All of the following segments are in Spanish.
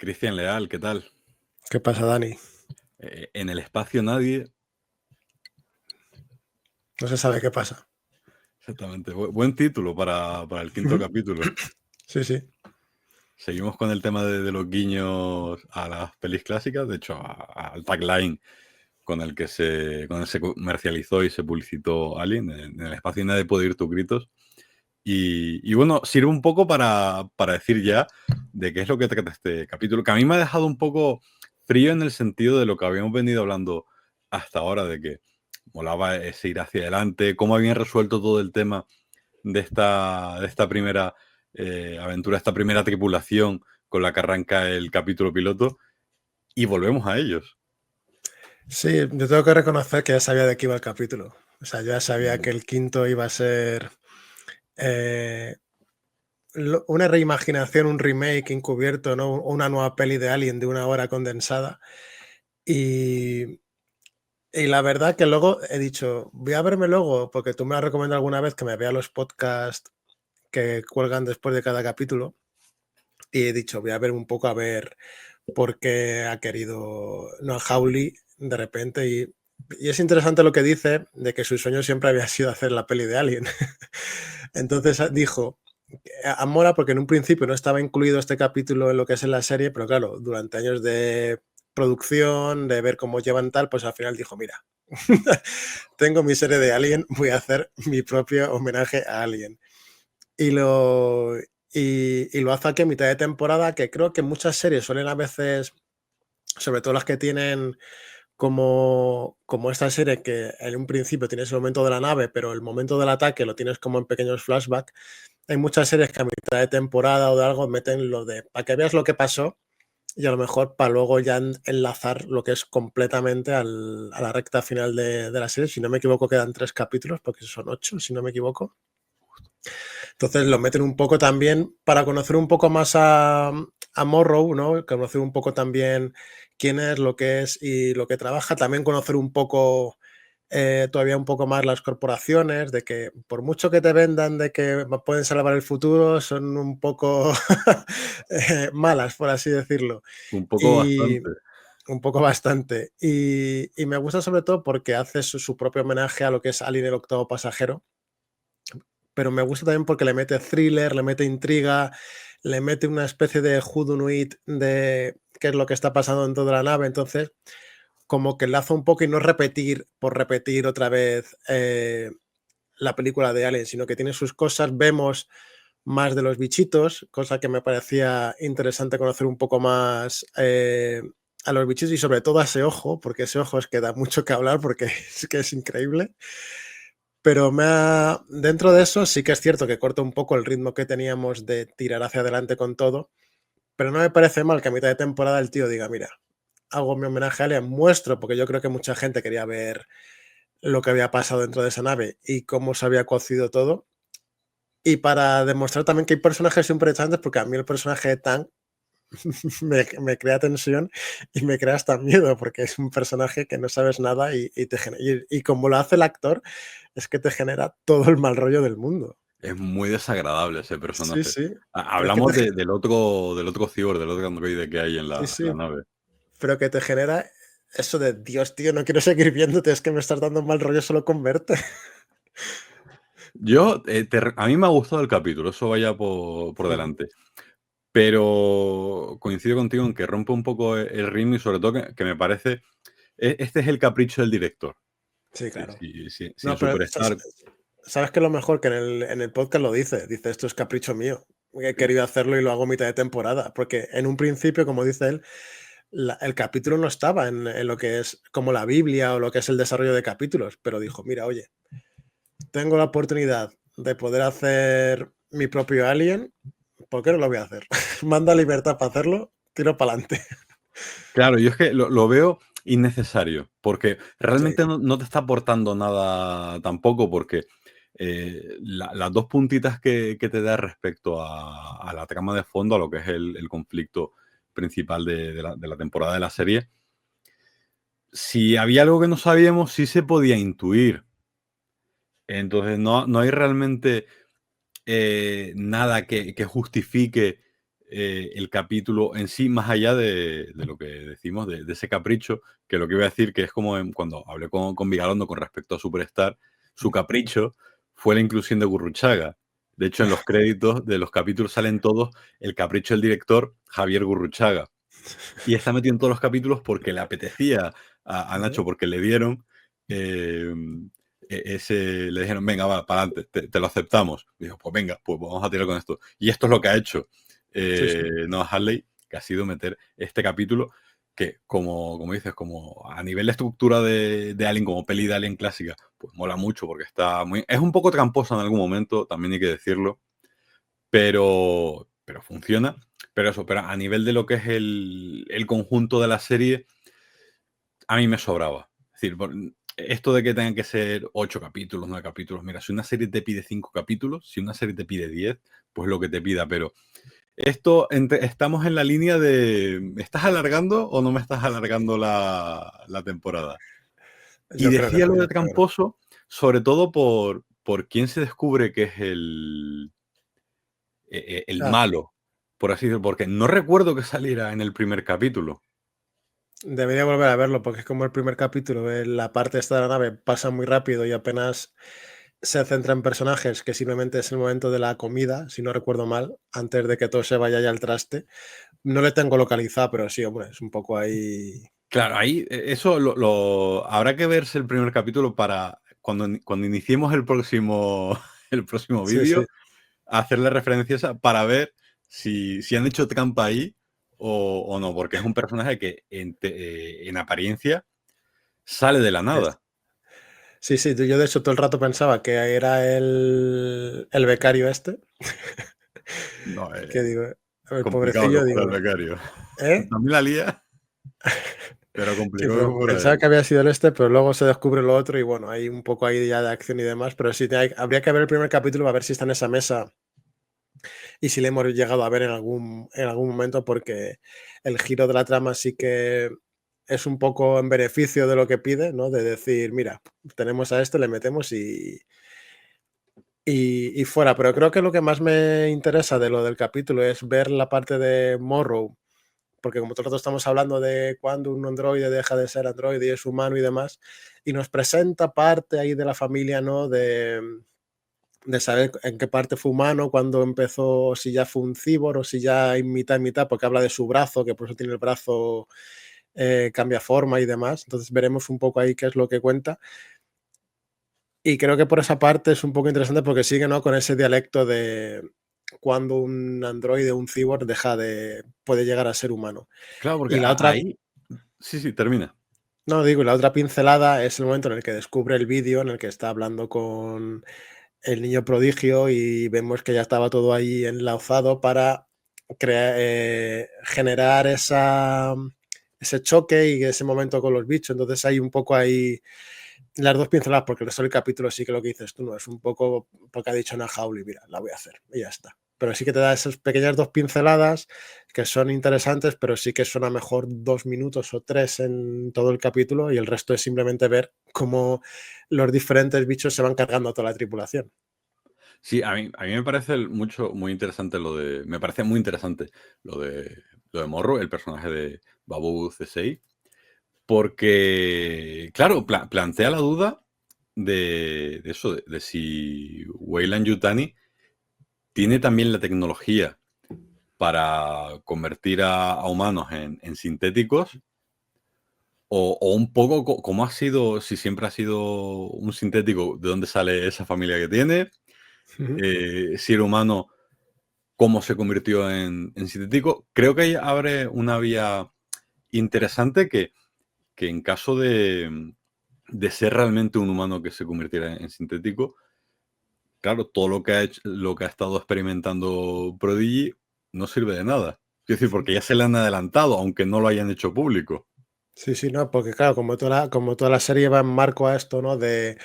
Cristian Leal, ¿qué tal? ¿Qué pasa, Dani? En el espacio nadie. No se sabe qué pasa. Exactamente. Buen título para el quinto capítulo. Sí, sí. Seguimos con el tema de los guiños a las pelis clásicas. De hecho, al tagline con el se comercializó y se publicitó Alien. En el espacio nadie puede oír tus gritos. Y bueno, sirve un poco para decir ya de qué es lo que trata este capítulo, que a mí me ha dejado un poco frío en el sentido de lo que habíamos venido hablando hasta ahora, de que molaba ese ir hacia adelante, cómo habían resuelto todo el tema de esta primera aventura, esta primera tripulación con la que arranca el capítulo piloto, y volvemos a ellos. Sí, yo tengo que reconocer que ya sabía de qué iba el capítulo. O sea, yo ya sabía que el quinto iba a ser eh, una reimaginación, un remake encubierto, ¿no? Una nueva peli de Alien de 1 hora condensada. Y, y la verdad que luego he dicho, voy a verme luego, porque tú me has recomendado alguna vez que me vea los podcasts que cuelgan después de cada capítulo. Y he dicho, voy a ver un poco a ver por qué ha querido Noah Hawley de repente. Y es interesante lo que dice de que su sueño siempre había sido hacer la peli de Alien. Entonces dijo, mola porque en un principio no estaba incluido este capítulo en lo que es en la serie, pero claro, durante años de producción, de ver cómo llevan tal, pues al final dijo, mira, tengo mi serie de Alien, voy a hacer mi propio homenaje a Alien. Y lo, y lo hace aquí a mitad de temporada, que creo que muchas series suelen a veces, sobre todo las que tienen como esta serie que en un principio tienes el momento de la nave, pero el momento del ataque lo tienes como en pequeños flashbacks. Hay muchas series que a mitad de temporada o de algo meten lo de para que veas lo que pasó y a lo mejor para luego ya enlazar lo que es completamente a la recta final de la serie. Si no me equivoco, quedan 3 capítulos, porque son 8, si no me equivoco. Entonces lo meten un poco también para conocer un poco más a Morrow, ¿no? Conocer un poco también quién es, lo que es y lo que trabaja. También conocer un poco, todavía un poco más las corporaciones, de que por mucho que te vendan de que pueden salvar el futuro, son un poco malas, por así decirlo. Un poco Y bastante. un poco bastante. Y me gusta sobre todo porque hace su propio homenaje a lo que es Alien el octavo pasajero, pero me gusta también porque le mete thriller, le mete intriga, le mete una especie de whodunit de qué es lo que está pasando en toda la nave. Entonces, como que enlaza un poco y no repetir por repetir otra vez la película de Alien, sino que tiene sus cosas. Vemos más de los bichitos, cosa que me parecía interesante conocer un poco más a los bichitos y sobre todo a ese ojo, porque ese ojo es que da mucho que hablar porque es que es increíble. Pero dentro de eso sí que es cierto que corta un poco el ritmo que teníamos de tirar hacia adelante con todo, pero no me parece mal que a mitad de temporada el tío diga, mira, hago mi homenaje a Alien, muestro, porque yo creo que mucha gente quería ver lo que había pasado dentro de esa nave y cómo se había cocido todo. Y para demostrar también que hay personajes súper interesantes, porque a mí el personaje de Tang me crea tensión y me crea hasta miedo, porque es un personaje que no sabes nada y como lo hace el actor, es que te genera todo el mal rollo del mundo. Es muy desagradable ese Sí, personaje. sí, pero es que Hablamos del otro cyborg, del otro androide que hay en sí, la sí, nave. pero que te genera eso de: "Dios, tío, no quiero seguir viéndote, es que me estás dando mal rollo solo con verte". A mí me ha gustado el capítulo, eso vaya por Ujú. delante. Pero coincido contigo en que rompe un poco el ritmo y sobre todo que me parece, este es el capricho del director. Sí, Si, claro. si en No, pero Superstar. ¿sabes qué es lo mejor? Que en el podcast lo dice: "Esto es capricho mío, he querido hacerlo y lo hago a mitad de temporada", porque en un principio, como dice él, el capítulo no estaba en lo que es como la Biblia o lo que es el desarrollo de capítulos, pero dijo: "Mira, oye, tengo la oportunidad de poder hacer mi propio Alien, ¿por qué no lo voy a hacer? Manda libertad para hacerlo, tiro para adelante". Claro, yo es que lo veo innecesario, porque Sí, realmente no te está aportando nada tampoco, porque las dos puntitas que te da respecto a la trama de fondo, a lo que es el conflicto principal de la temporada de la serie, si había algo que no sabíamos, sí se podía intuir. Entonces no hay realmente nada que justifique el capítulo en sí, más allá de lo que decimos, de ese capricho, que lo que iba a decir que es como cuando hablé con Vigalondo con respecto a Superstar, su capricho fue la inclusión de Gurruchaga. De hecho, en los créditos de los capítulos salen todos el capricho del director Javier Gurruchaga. Y está metido en todos los capítulos porque le apetecía a Nacho, porque le dieron le dijeron, venga, va, para adelante, te lo aceptamos. Y dijo, pues venga, pues vamos a tirar con esto. Y esto es lo que ha hecho Noah Hawley, que ha sido meter este capítulo que, como dices, como a nivel de estructura de Alien, como peli de Alien clásica, pues mola mucho porque es un poco tramposa en algún momento, también hay que decirlo, pero funciona. Pero a nivel de lo que es el conjunto de la serie, a mí me sobraba. Es decir, esto de que tengan que ser 8 capítulos, 9 capítulos, mira, si una serie te pide 5 capítulos, si una serie te pide 10, pues lo que te pida, pero estamos en la línea de, ¿me estás alargando o no me estás alargando la temporada? Y Yo creo que decía no, lo de yo creo que no. tramposo, sobre todo por quién se descubre que es el Ah, malo, por así decirlo, porque no recuerdo que saliera en el primer capítulo. debería volver a verlo porque es como el primer capítulo, la parte esta de la nave pasa muy rápido y apenas se centra en personajes que simplemente es el momento de la comida, si no recuerdo mal, antes de que todo se vaya ya al traste. No le tengo localizado, pero sí, hombre, es un poco ahí. Claro, ahí eso habrá que verse el primer capítulo para cuando iniciemos el próximo, el próximo Sí, sí. vídeo, hacerle referencia a esa para ver si han hecho trampa ahí o no, porque es un personaje que en apariencia sale de la Es- nada. Sí, sí, yo de hecho todo el rato pensaba que era el becario este, No, que digo, a ver, complicado que pobrecillo, fuera el digo, becario. ¿eh? También la lía, pero Sí, complicado que pero fuera pensaba él. que había sido el este, pero luego se descubre lo otro y bueno, hay un poco ahí ya de acción y demás, pero sí, habría que ver el primer capítulo a ver si está en esa mesa y si le hemos llegado a ver en algún momento, porque el giro de la trama sí que es un poco en beneficio de lo que pide, ¿no? De decir, mira, tenemos a esto, le metemos y fuera. Pero creo que lo que más me interesa de lo del capítulo es ver la parte de Morrow, porque como todo el rato estamos hablando de cuando un androide deja de ser androide y es humano y demás, y nos presenta parte ahí de la familia, ¿no? De saber en qué parte fue humano, cuándo empezó, si ya fue un cíborg o si ya hay mitad y mitad, porque habla de su brazo, que por eso tiene el brazo, cambia forma y demás. Entonces veremos un poco ahí qué es lo que cuenta. Y creo que por esa parte es un poco interesante porque sigue, ¿no? Con ese dialecto de cuando un androide, un cyborg puede llegar a ser humano. Claro, porque Y la otra, ahí, sí, sí, termina. no digo, y la otra pincelada es el momento en el que descubre el vídeo en el que está hablando con el niño prodigio y vemos que ya estaba todo ahí enlauzado para generar ese choque y ese momento con los bichos. Entonces hay un poco ahí las dos pinceladas, porque el resto del capítulo sí que lo que dices tú, no es un poco porque ha dicho Ana Hawley, mira, la voy a hacer y ya está. Pero sí que te da esas pequeñas dos pinceladas que son interesantes, pero sí que son a mejor 2 minutos o 3 en todo el capítulo y el resto es simplemente ver cómo los diferentes bichos se van cargando a toda la tripulación. Sí, a mí me parece muy interesante me parece muy interesante lo de Morro, el personaje de Babu C6, porque, claro, plantea la duda de eso, de si Weyland Yutani tiene también la tecnología para convertir a humanos en sintéticos, o un poco como ha sido, si siempre ha sido un sintético, de dónde sale esa familia que tiene, Ujú. si era humano, cómo se convirtió en sintético. Creo que ahí abre una vía interesante que en caso de ser realmente un humano que se convirtiera en sintético, claro, todo lo que ha estado experimentando Prodigy no sirve de nada. Es decir, porque ya se le han adelantado, aunque no lo hayan hecho público. Sí, sí, no, porque claro, como toda la serie va en marco a esto, ¿no? De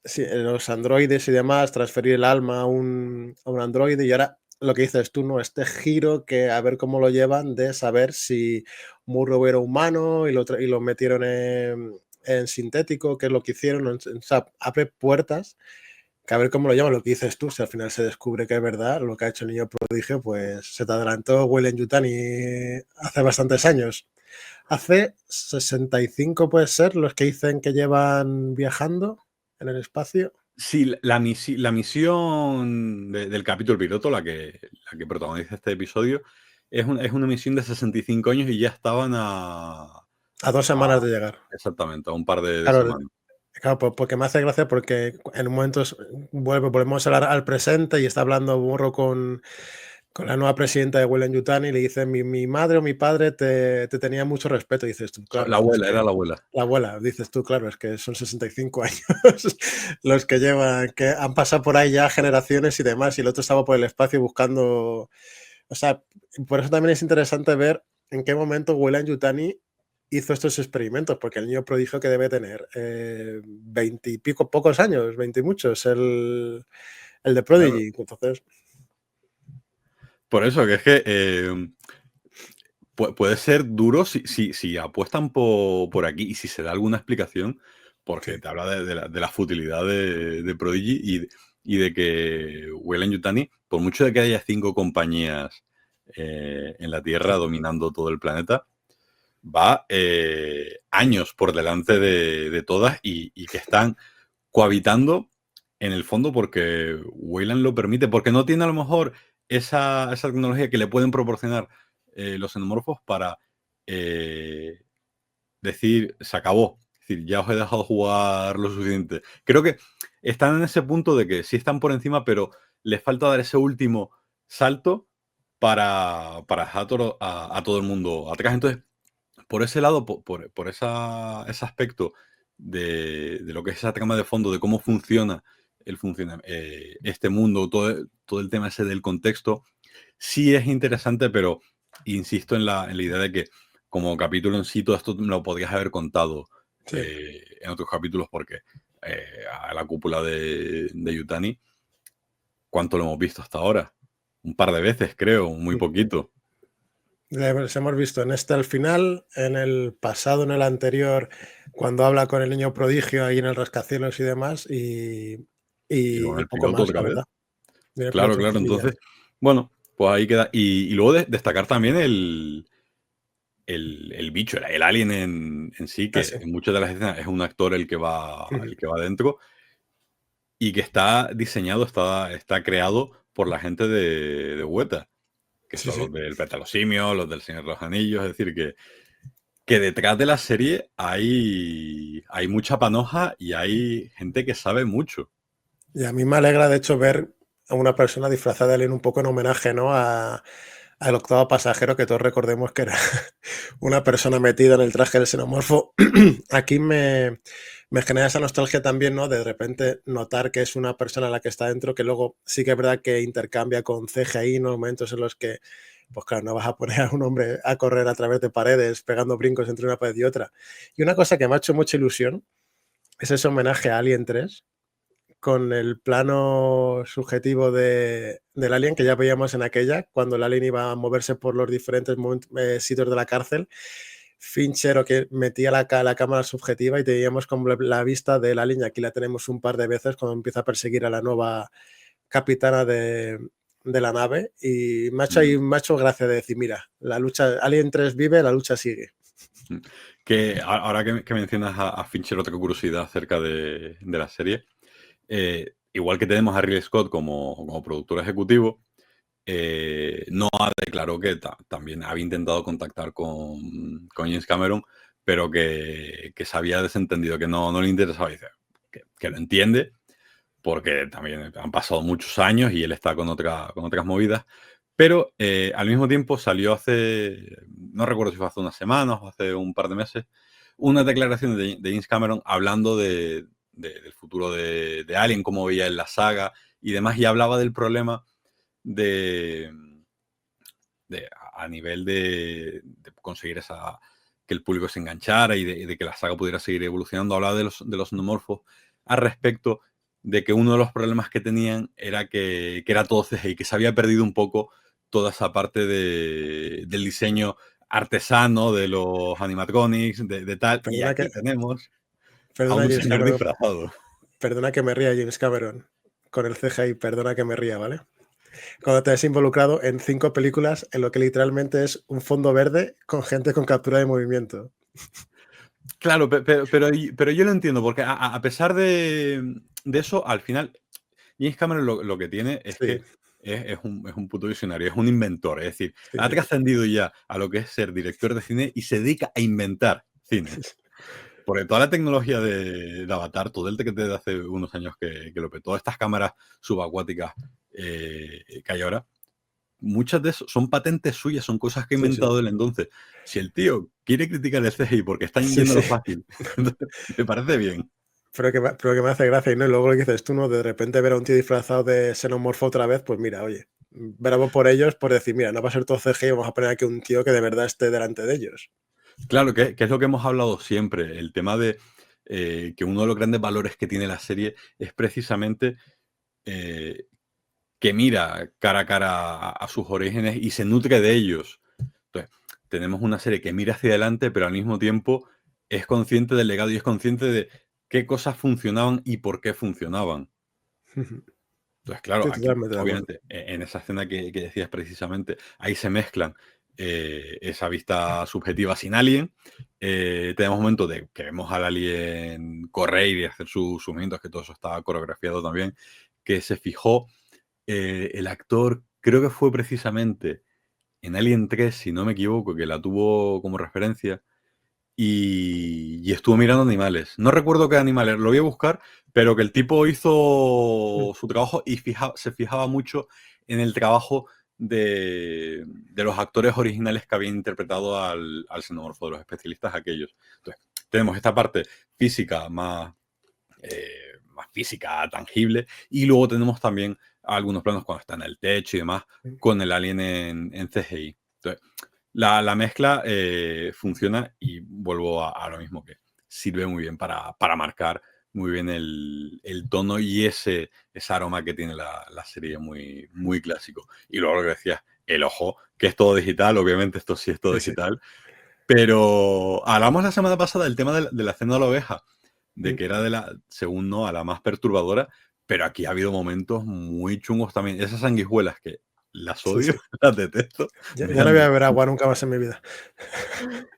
sí, los androides y demás, transferir el alma a un androide y ahora lo que dices tú, ¿no? Este giro que a ver cómo lo llevan de saber si Murrow era humano y lo metieron en sintético, qué es lo que hicieron, o sea, abre puertas que a ver cómo lo llaman, lo que dices tú, si al final se descubre que es verdad, lo que ha hecho el niño prodigio, pues se te adelantó Weyland Yutani hace bastantes años. Hace 65 puede ser los que dicen que llevan viajando en el espacio. Sí, la misión del capítulo piloto, la que protagoniza este episodio, es una misión de 65 años y ya estaban A 2 semanas de llegar. exactamente, a un par de Claro, semanas. claro, porque me hace gracia porque en un momento volvemos a hablar al presente y está hablando Burro con la nueva presidenta de Weyland Yutani y le dice, mi madre o mi padre te tenía mucho respeto. Y dices tú, La claro, es abuela, que era la abuela. la abuela, dices tú, claro, es que son 65 años los que llevan, que han pasado por ahí ya generaciones y demás, y el otro estaba por el espacio buscando. O sea, por eso también es interesante ver en qué momento Weyland Yutani hizo estos experimentos, porque el niño prodigio que debe tener 20 y pico, pocos años, 20 y muchos, el de Claro. Prodigy. Entonces, Por eso, que es que puede ser duro si apuestan por aquí y si se da alguna explicación, porque sí, te habla de la futilidad de Prodigy y de que Weyland Yutani, por mucho de que haya 5 compañías en la Tierra sí, dominando todo el planeta, va años por delante de todas y que están cohabitando en el fondo porque Weyland lo permite, porque no tiene a lo mejor esa tecnología que le pueden proporcionar los xenomorfos para decir, se acabó. Es decir, ya os he dejado jugar lo suficiente. Creo que están en ese punto de que sí están por encima, pero les falta dar ese último salto para dejar a todo el mundo atrás. Entonces, por ese lado, por ese aspecto de lo que es esa trama de fondo, de cómo funciona este mundo, todo el tema ese del contexto, sí es interesante, pero insisto en la idea de que como capítulo en sí, todo esto me lo podrías haber contado sí. en otros capítulos, porque a la cúpula de Yutani, ¿cuánto lo hemos visto hasta ahora? Un par de veces, creo, muy poquito. Les hemos visto en este al final, en el pasado, en el anterior, cuando habla con el niño prodigio ahí en el rascacielos y demás, Y luego en y el poco piloto más, la otra vez. verdad. Y en el Claro, piloto claro. cosillas. Entonces, bueno, pues ahí queda. Y luego destacar también el bicho, el alien en sí, Ah, que sí. en muchas de las escenas es un actor el que va, Ujú. el que va dentro y que está diseñado, está creado por la gente de Weta, que Sí, son sí. los del Planeta de los Simios, los del Señor de los Anillos. Es decir, que detrás de la serie hay mucha panoja y hay gente que sabe mucho. Y a mí me alegra, de hecho, ver a una persona disfrazada de alien un poco en homenaje, ¿no? Al octavo pasajero, que todos recordemos que era una persona metida en el traje del xenomorfo. Aquí me genera esa nostalgia también, ¿no? De repente notar que es una persona la que está dentro, que luego sí que es verdad que intercambia con CGI, ¿no? Momentos en los que, pues claro, no vas a poner a un hombre a correr a través de paredes, pegando brincos entre una pared y otra. Y una cosa que me ha hecho mucha ilusión es ese homenaje a Alien 3 con el plano subjetivo del alien que ya veíamos en aquella, cuando el alien iba a moverse por los diferentes sitios de la cárcel. Fincher o que metía la cámara subjetiva y teníamos como la vista del alien, y aquí la tenemos un par de veces cuando empieza a perseguir a la nueva capitana de la nave, y me ha hecho gracia de decir, mira, la lucha, Alien 3 vive, la lucha sigue. Mm. Que ahora que mencionas a Fincher, otra curiosidad acerca de la serie, igual que tenemos a Ridley Scott como productor ejecutivo, Noah declaró que también había intentado contactar con James Cameron, pero que se había desentendido, que no le interesaba. Dice que lo entiende, porque también han pasado muchos años y él está con otras movidas. Pero al mismo tiempo salió no recuerdo si fue hace unas semanas o hace un par de meses, una declaración de James Cameron hablando del futuro de Alien, cómo veía en la saga y demás, y hablaba del problema de, a nivel de conseguir que el público se enganchara y de que la saga pudiera seguir evolucionando. Hablaba de los xenomorfos al respecto de que uno de los problemas que tenían era que era todo CGI, que se había perdido un poco toda esa parte del diseño artesano, de los animatronics, de tal. Y Perdona que, aquí tenemos a perdona un James señor Cameron, disfrazado. perdona que me ría James Cameron. con el CGI, perdona que me ría, ¿vale? Cuando te has involucrado en 5 películas en lo que literalmente es un fondo verde con gente con captura de movimiento. Claro, pero yo lo entiendo, porque a pesar de eso, al final, James Cameron lo que tiene es Sí, que es un puto visionario, es un inventor. Es decir, sí, ha sí. trascendido ya a lo que es ser director de cine y se dedica a inventar cine. Porque toda la tecnología de Avatar, todo el tequete de hace unos años que lo petó, estas cámaras subacuáticas que hay ahora, muchas de eso son patentes suyas, son cosas que ha Sí, sí. inventado él. Entonces, si el tío quiere criticar el CGI porque están Sí, yendo a sí. lo fácil, entonces me parece bien. Pero que me hace gracia, y ¿no? Y luego lo que dices tú, ¿no? De repente ver a un tío disfrazado de xenomorfo otra vez, pues mira, oye, bravo por ellos, por decir, mira, no va a ser todo CGI, vamos a poner aquí un tío que de verdad esté delante de ellos. Claro, que es lo que hemos hablado siempre, el tema de que uno de los grandes valores que tiene la serie es precisamente eh, que mira cara a cara a sus orígenes y se nutre de ellos. Entonces, tenemos una serie que mira hacia adelante, pero al mismo tiempo es consciente del legado y es consciente de qué cosas funcionaban y por qué funcionaban. Entonces, claro, Estoy aquí, totalmente de acuerdo. obviamente, en esa escena que decías precisamente, ahí se mezclan esa vista subjetiva sin alien. Tenemos momentos de que vemos al alien correr y hacer sus movimientos, que todo eso está coreografiado también, que se fijó el actor, creo que fue precisamente en Alien 3, si no me equivoco, que la tuvo como referencia, y estuvo mirando animales. No recuerdo qué animales, lo voy a buscar, pero que el tipo hizo su trabajo y se fijaba mucho en el trabajo de los actores originales que habían interpretado al xenomorfo, de los especialistas aquellos. Entonces, tenemos esta parte física más física, tangible, y luego tenemos también algunos planos cuando está en el techo y demás, con el alien en CGI. Entonces, la mezcla funciona y vuelvo a lo mismo, que sirve muy bien para marcar muy bien el tono y ese aroma que tiene la serie, muy, muy clásico. Y luego lo que decías, el ojo, que es todo digital, obviamente esto sí es todo Sí, sí. digital, pero hablamos la semana pasada del tema de la cena de la oveja, de que era según no, a la más perturbadora, pero aquí ha habido momentos muy chungos también. Esas sanguijuelas que las Sí, odio, sí. las detesto, me Ya no voy dan a beber agua nunca más en mi vida.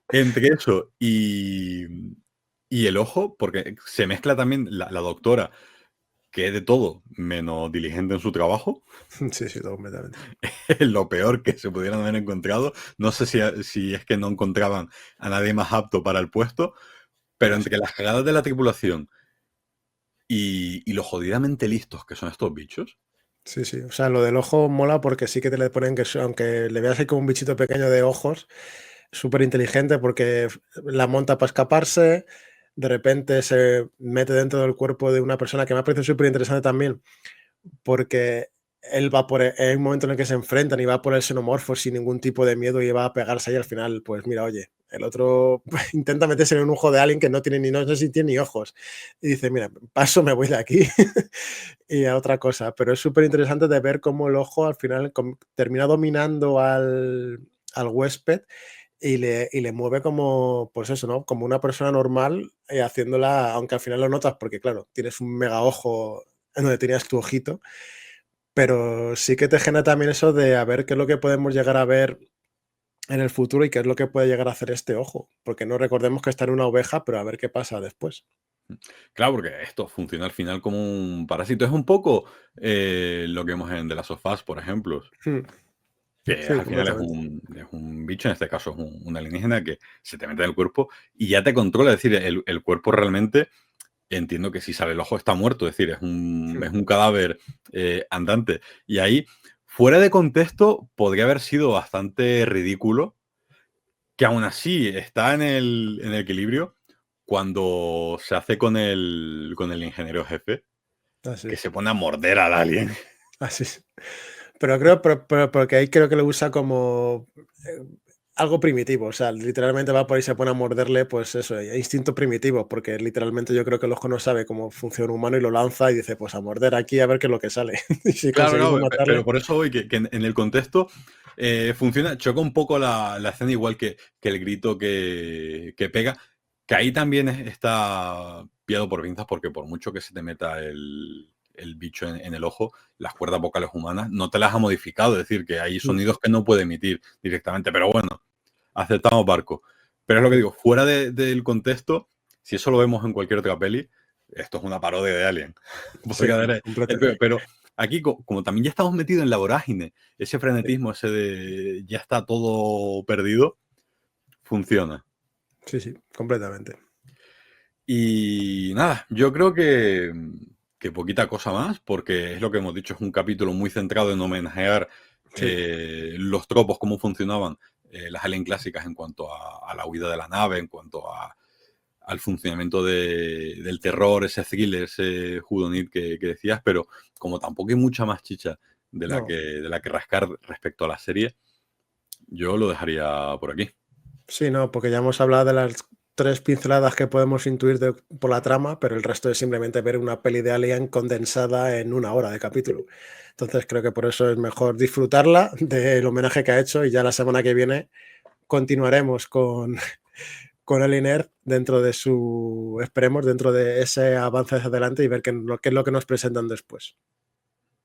entre eso y el ojo, porque se mezcla también la doctora, que es de todo menos diligente en su trabajo, Sí, sí, completamente. es lo peor que se pudieran haber encontrado. No sé si es que no encontraban a nadie más apto para el puesto, pero Puede ser. entre las cagadas de la tripulación y lo jodidamente listos que son estos bichos. Sí, sí. O sea, lo del ojo mola porque sí que te le ponen que, aunque le veas ahí como un bichito pequeño de ojos, súper inteligente porque la monta para escaparse, de repente se mete dentro del cuerpo de una persona que me ha parecido súper interesante también, porque él va hay un momento en el que se enfrentan y va por el xenomorfo sin ningún tipo de miedo y va a pegarse ahí al final, pues mira, oye, el otro intenta meterse en un ojo de alguien que no tiene ni, no sé si tiene ni ojos. Y dice, mira, paso, me voy de aquí y a otra cosa. Pero es súper interesante de ver cómo el ojo al final termina dominando al huésped y le mueve como, pues eso, ¿no? Como una persona normal, haciéndola, aunque al final lo notas porque, claro, tienes un mega ojo en donde tenías tu ojito, pero sí que te genera también eso de a ver qué es lo que podemos llegar a ver en el futuro y qué es lo que puede llegar a hacer este ojo, porque no recordemos que está en una oveja, pero a ver qué pasa después. Claro, porque esto funciona al final como un parásito. Es un poco lo que vemos en The Last of Us, por ejemplo, Mm, que sí, al final es completamente. un bicho, en este caso es un alienígena que se te mete en el cuerpo y ya te controla. Es decir, el cuerpo realmente, entiendo que si sale el ojo está muerto, es decir, Mm, es un cadáver andante. Y ahí, fuera de contexto, podría haber sido bastante ridículo, que aún así está en el equilibrio cuando se hace con el ingeniero jefe, así que es, se pone a morder al alien. así es. Pero creo, pero porque ahí creo que lo usa como algo primitivo, o sea, literalmente va por ahí y se pone a morderle, pues eso, instinto primitivo, porque literalmente yo creo que el ojo no sabe cómo funciona un humano y lo lanza y dice, pues a morder aquí a ver qué es lo que sale. Y si Claro, conseguimos claro, pero matarle, por eso hoy que en el contexto funciona, choca un poco la escena, igual que el grito que pega, que ahí también está pillado por pinzas, porque por mucho que se te meta el bicho en el ojo, las cuerdas vocales humanas, no te las ha modificado. Es decir, que hay Mm. sonidos que no puede emitir directamente. Pero bueno, aceptamos barco. Pero es lo que digo, fuera del contexto, si eso lo vemos en cualquier otra peli, esto es una parodia de Alien. Sí, completamente. Pero aquí, como también ya estamos metidos en la vorágine, ese frenetismo, ese de ya está todo perdido, funciona. Sí, sí, completamente. Y nada, yo creo que poquita cosa más, porque es lo que hemos dicho, es un capítulo muy centrado en homenajear Sí. los tropos, cómo funcionaban las Alien clásicas en cuanto a la huida de la nave, en cuanto al funcionamiento del terror, ese thriller, ese whodunit que decías, pero como tampoco hay mucha más chicha de No. la que rascar respecto a la serie, yo lo dejaría por aquí. Sí, no, porque ya hemos hablado de las 3 pinceladas que podemos intuir por la trama, pero el resto es simplemente ver una peli de Alien condensada en 1 hora de capítulo. Entonces creo que por eso es mejor disfrutarla del homenaje que ha hecho y ya la semana que viene continuaremos con Alien Earth dentro de su esperemos, dentro de ese avance hacia adelante y ver qué es lo que nos presentan después.